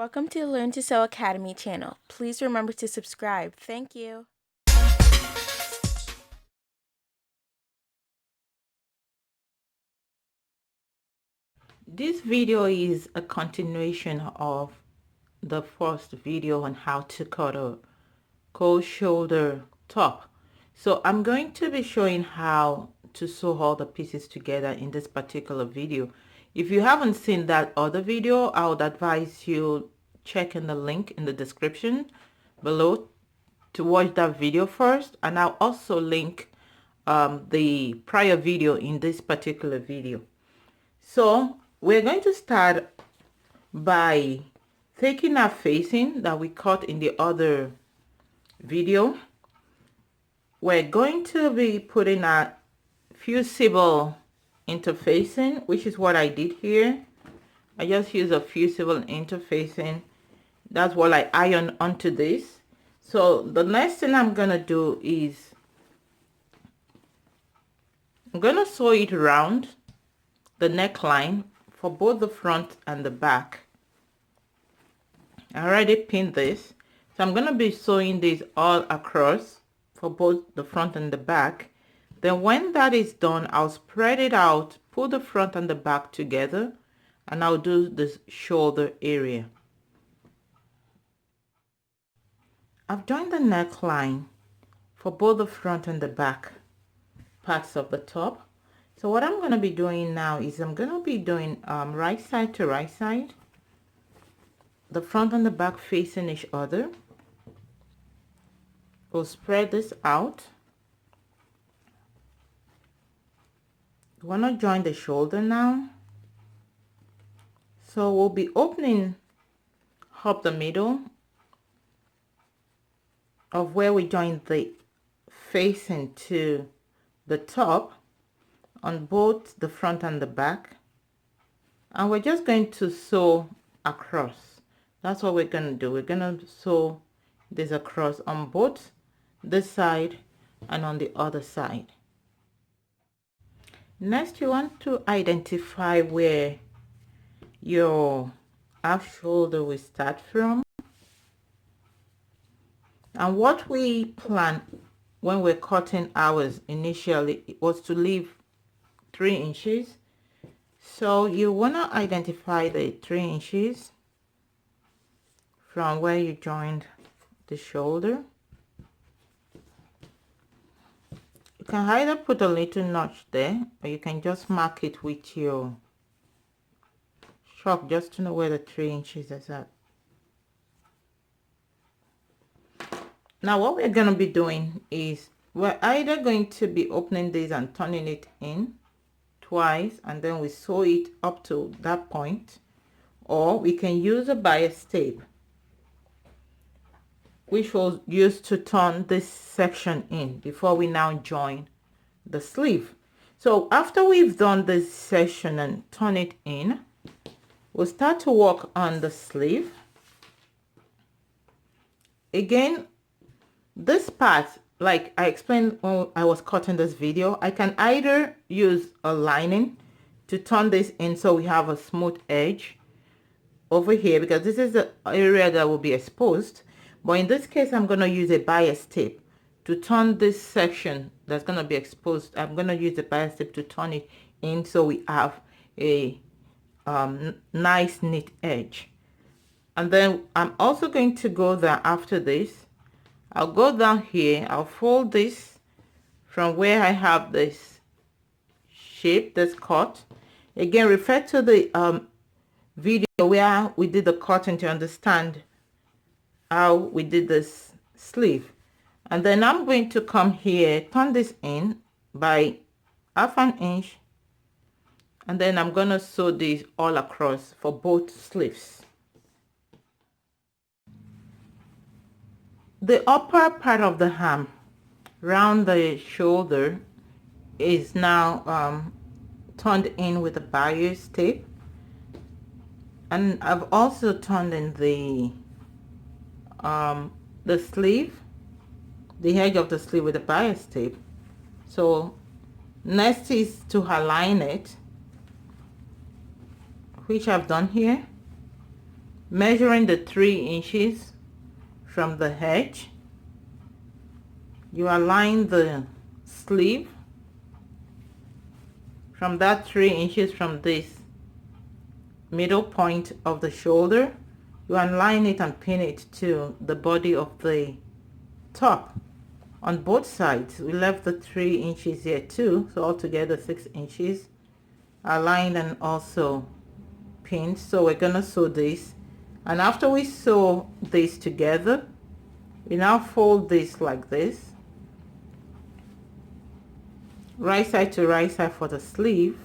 Welcome to the Learn to Sew Academy channel. Please remember to subscribe. Thank you. This video is a continuation of the first video on how to cut a cold shoulder top. So I'm going to be showing how to sew all the pieces together in this particular video. If you haven't seen that other video, I would advise you checking the link in the description below to watch that video first, and I'll also link the prior video in this particular video. So we're going to start by taking our facing that we cut in the other video. We're going to be putting a fusible interfacing, which is what I did here. I just use a fusible interfacing. That's what I iron onto this. So the next thing I'm gonna do is I'm gonna sew it around the neckline for both the front and the back. I already pinned this, so I'm gonna be sewing this all across for both the front and the back. Then when that is done, I'll spread it out, put the front and the back together, and I'll do this shoulder area. I've joined the neckline for both the front and the back parts of the top. So what I'm going to be doing now is I'm going to be doing right side to right side, the front and the back facing each other. We'll spread this out. You want to join the shoulder now. So we'll be opening up the middle of where we joined the facing to the top on both the front and the back, and we're just going to sew across. That's what we're going to do. We're going to sew this across on both this side and on the other side. Next, you want to identify where your half shoulder will start from. And what we planned when we're cutting ours initially was to leave 3 inches. So you want to identify the 3 inches from where you joined the shoulder. You can either put a little notch there, or you can just mark it with your chalk just to know where the 3 inches is at. Now what we're going to be doing is we're either going to be opening this and turning it in twice, and then we sew it up to that point, or we can use a bias tape, which we'll use to turn this section in before we now join the sleeve. So after we've done this section and turn it in, we'll start to work on the sleeve. Again, this part, like I explained when I was cutting this video, I can either use a lining to turn this in so we have a smooth edge over here, because this is the area that will be exposed. But in this case, I'm going to use a bias tape to turn this section that's going to be exposed. I'm going to use the bias tape to turn it in so we have a nice neat edge. And then I'm also going to go there after this. I'll go down here, I'll fold this from where I have this shape that's cut. Again, refer to the video where we did the cutting to understand how we did this sleeve. And then I'm going to come here, turn this in by 1/2 inch, and then I'm going to sew this all across for both sleeves. The upper part of the arm round the shoulder is now turned in with a bias tape, and I've also turned in the sleeve, the edge of the sleeve, with a bias tape. So next is to align it, which I've done here. measuring the 3 inches from the edge. You align the sleeve from that 3 inches from this middle point of the shoulder. You align it and pin it to the body of the top on both sides. We left the 3 inches here too, so altogether 6 inches aligned and also pinned. So we're gonna sew this, and after we sew this together, we now fold this like this, right side to right side for the sleeve,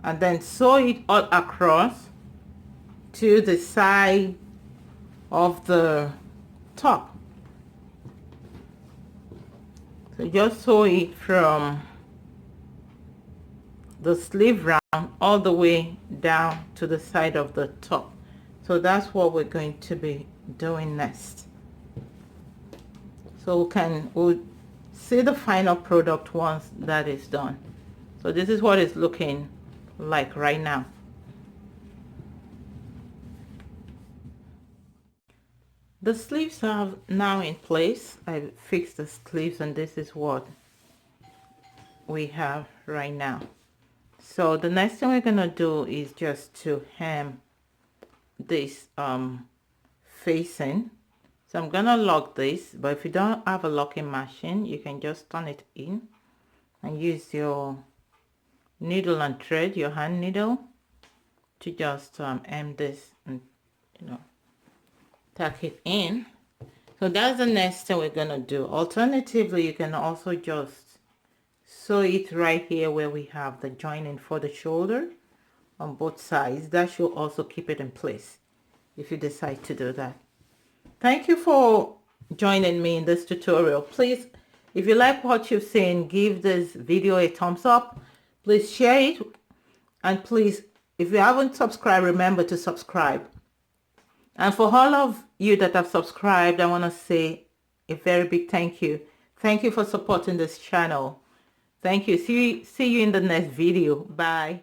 and then sew it all across to the side of the top. So just sew it from the sleeve round all the way down to the side of the top. So that's what we're going to be doing next. So we'll see the final product once that is done. So this is what it's looking like right now. The sleeves are now in place. I fixed the sleeves, and this is what we have right now. So the next thing we're gonna do is just to hem this facing. So I'm gonna lock this, but if you don't have a locking machine, you can just turn it in and use your needle and thread, your hand needle, to just hem this and, you know, tuck it in. So that's the next thing we're gonna do. Alternatively, you can also just sew it right here where we have the joining for the shoulder on both sides. That should also keep it in place if you decide to do that. Thank you for joining me in this tutorial. Please, if you like what you've seen, give this video a thumbs up. Please share it, and please, if you haven't subscribed, remember to subscribe. And for all of you that have subscribed, I want to say a very big thank you. Thank you for supporting this channel. Thank you. See you in the next video. Bye.